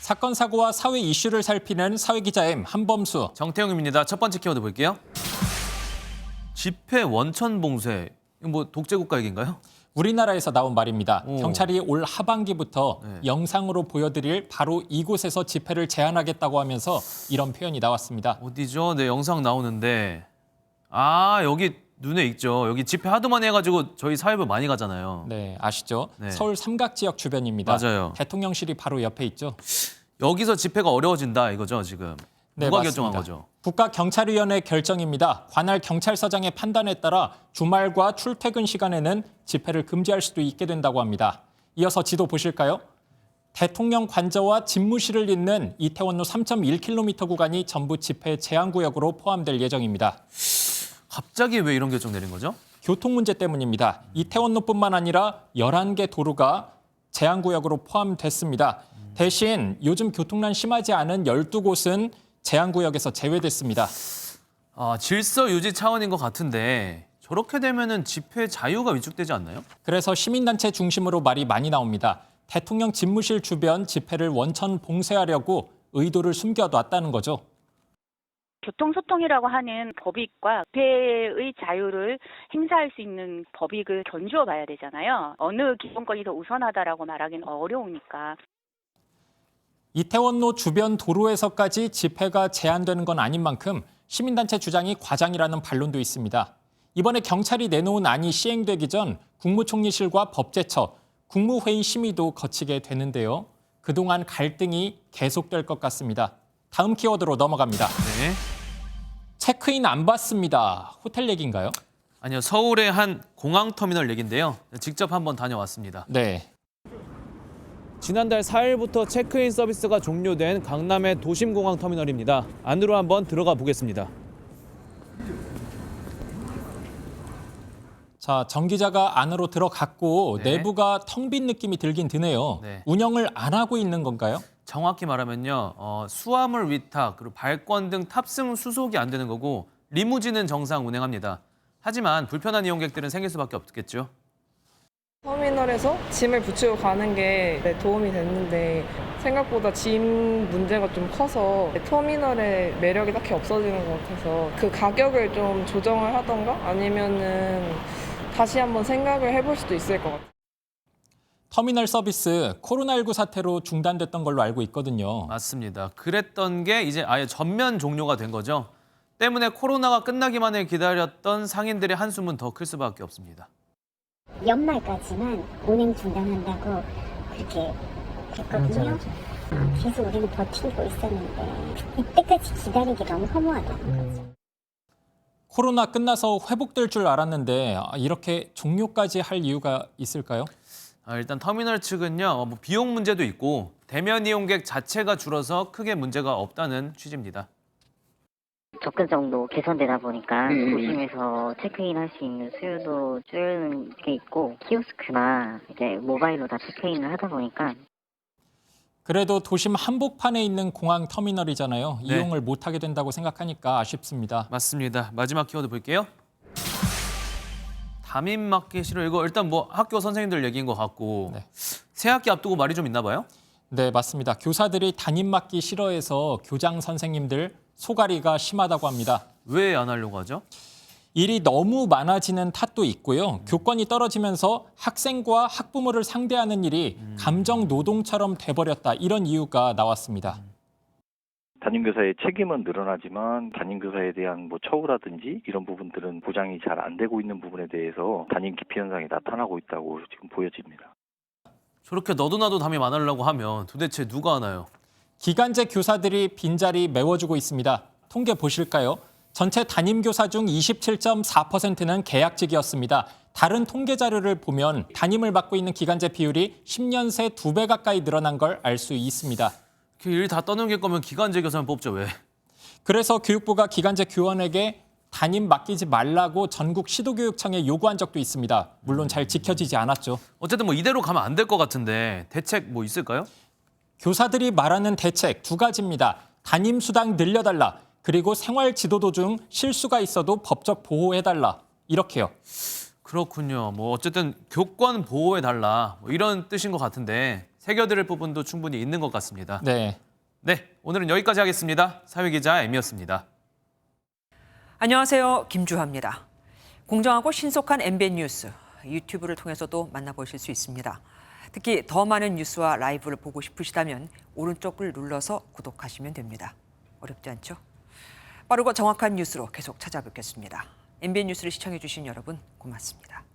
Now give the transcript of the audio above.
사건 사고와 사회 이슈를 살피는 사회기자M 한범수. 정태영입니다. 첫 번째 키워드 볼게요. 집회 원천 봉쇄. 이거 뭐 독재국가 얘기인가요? 우리나라에서 나온 말입니다. 오. 경찰이 올 하반기부터 네. 영상으로 보여드릴 바로 이곳에서 집회를 제한하겠다고 하면서 이런 표현이 나왔습니다. 어디죠? 네, 영상 나오는데. 여기 눈에 익죠. 여기 집회 하도 많이 해가지고 저희 사회부 많이 가잖아요. 네, 아시죠? 네. 서울 삼각지역 주변입니다. 맞아요. 대통령실이 바로 옆에 있죠. 여기서 집회가 어려워진다 이거죠, 지금. 네, 누가 맞습니다. 결정한 거죠? 국가경찰위원회 결정입니다. 관할 경찰서장의 판단에 따라 주말과 출퇴근 시간에는 집회를 금지할 수도 있게 된다고 합니다. 이어서 지도 보실까요? 대통령 관저와 집무실을 잇는 이태원로 3.1km 구간이 전부 집회 제한구역으로 포함될 예정입니다. 갑자기 왜 이런 결정 내린 거죠? 교통 문제 때문입니다. 이태원로뿐만 아니라 11개 도로가 제한구역으로 포함됐습니다. 대신 요즘 교통난 심하지 않은 12곳은 제한구역에서 제외됐습니다. 질서 유지 차원인 것 같은데 저렇게 되면은 집회 자유가 위축되지 않나요? 그래서 시민단체 중심으로 말이 많이 나옵니다. 대통령 집무실 주변 집회를 원천 봉쇄하려고 의도를 숨겨놨다는 거죠. 교통소통이라고 하는 법익과 집회의 자유를 행사할 수 있는 법익을 견주어 봐야 되잖아요. 어느 기본권이 더 우선하다라고 말하기는 어려우니까. 이태원로 주변 도로에서까지 집회가 제한되는 건 아닌 만큼 시민단체 주장이 과장이라는 반론도 있습니다. 이번에 경찰이 내놓은 안이 시행되기 전 국무총리실과 법제처, 국무회의 심의도 거치게 되는데요. 그동안 갈등이 계속될 것 같습니다. 다음 키워드로 넘어갑니다. 네. 체크인 안 받습니다. 호텔 얘기인가요? 아니요, 서울의 한 공항터미널 얘긴데요. 직접 한번 다녀왔습니다. 네. 지난달 4일부터 체크인 서비스가 종료된 강남의 도심공항터미널입니다. 안으로 한번 들어가 보겠습니다. 자, 정 기자가 안으로 들어갔고 네. 내부가 텅 빈 느낌이 들긴 드네요. 네. 운영을 안 하고 있는 건가요? 정확히 말하면요, 수화물 위탁, 그리고 발권 등 탑승 수속이 안 되는 거고 리무진은 정상 운행합니다. 하지만 불편한 이용객들은 생길 수밖에 없겠죠. 터미널에서 짐을 붙이고 가는 게 도움이 됐는데 생각보다 짐 문제가 좀 커서 터미널의 매력이 딱히 없어지는 것 같아서 그 가격을 좀 조정을 하던가 아니면은 다시 한번 생각을 해볼 수도 있을 것 같아요. 터미널 서비스 코로나19 사태로 중단됐던 걸로 알고 있거든요. 맞습니다. 그랬던 게 이제 아예 전면 종료가 된 거죠. 때문에 코로나가 끝나기만을 기다렸던 상인들의 한숨은 더 클 수밖에 없습니다. 연말까지만 운행 중단한다고 그렇게 됐거든요. 계속 우리는 버티고 있었는데 이때까지 기다리기 너무 허무하다는 거죠. 코로나 끝나서 회복될 줄 알았는데 이렇게 종료까지 할 이유가 있을까요? 일단 터미널 측은요, 비용 문제도 있고 대면 이용객 자체가 줄어서 크게 문제가 없다는 취지입니다. 접근성도 개선되다 보니까 도심에서 체크인 할 수 있는 수요도 줄는 게 있고 키오스크나 이제 모바일로 다 체크인을 하다 보니까 그래도 도심 한복판에 있는 공항 터미널이잖아요. 네. 이용을 못하게 된다고 생각하니까 아쉽습니다. 맞습니다. 마지막 키워드 볼게요. 담임 맞기 싫어. 이거 일단 뭐 학교 선생님들 얘기인 것 같고 네. 새 학기 앞두고 말이 좀 있나 봐요? 네, 맞습니다. 교사들이 담임 맡기 싫어해서 교장 선생님들 소갈이가 심하다고 합니다. 왜 안 하려고 하죠? 일이 너무 많아지는 탓도 있고요. 교권이 떨어지면서 학생과 학부모를 상대하는 일이 감정 노동처럼 돼버렸다. 이런 이유가 나왔습니다. 담임교사의 책임은 늘어나지만 담임교사에 대한 처우라든지 이런 부분들은 보장이 잘 안 되고 있는 부분에 대해서 담임 기피 현상이 나타나고 있다고 지금 보여집니다. 저렇게 너도 나도 담임 안 하려고 하면 도대체 누가 하나요? 기간제 교사들이 빈자리 메워주고 있습니다. 통계 보실까요? 전체 담임교사 중 27.4%는 계약직이었습니다. 다른 통계 자료를 보면 담임을 맡고 있는 기간제 비율이 10년 새 2배 가까이 늘어난 걸 알 수 있습니다. 일 다 떠넘길 거면 기간제 교사만 뽑죠, 왜? 그래서 교육부가 기간제 교원에게 담임 맡기지 말라고 전국 시도교육청에 요구한 적도 있습니다. 물론 잘 지켜지지 않았죠. 어쨌든 이대로 가면 안 될 것 같은데 대책 있을까요? 교사들이 말하는 대책 2가지입니다. 담임 수당 늘려달라. 그리고 생활 지도도 중 실수가 있어도 법적 보호해달라. 이렇게요. 그렇군요. 어쨌든 교권 보호해달라 이런 뜻인 것 같은데 새겨들을 부분도 충분히 있는 것 같습니다. 네. 네, 오늘은 여기까지 하겠습니다. 사회기자 M이었습니다. 안녕하세요. 김주하입니다. 공정하고 신속한 MBN 뉴스, 유튜브를 통해서도 만나보실 수 있습니다. 특히 더 많은 뉴스와 라이브를 보고 싶으시다면 오른쪽을 눌러서 구독하시면 됩니다. 어렵지 않죠? 빠르고 정확한 뉴스로 계속 찾아뵙겠습니다. MBN 뉴스를 시청해주신 여러분 고맙습니다.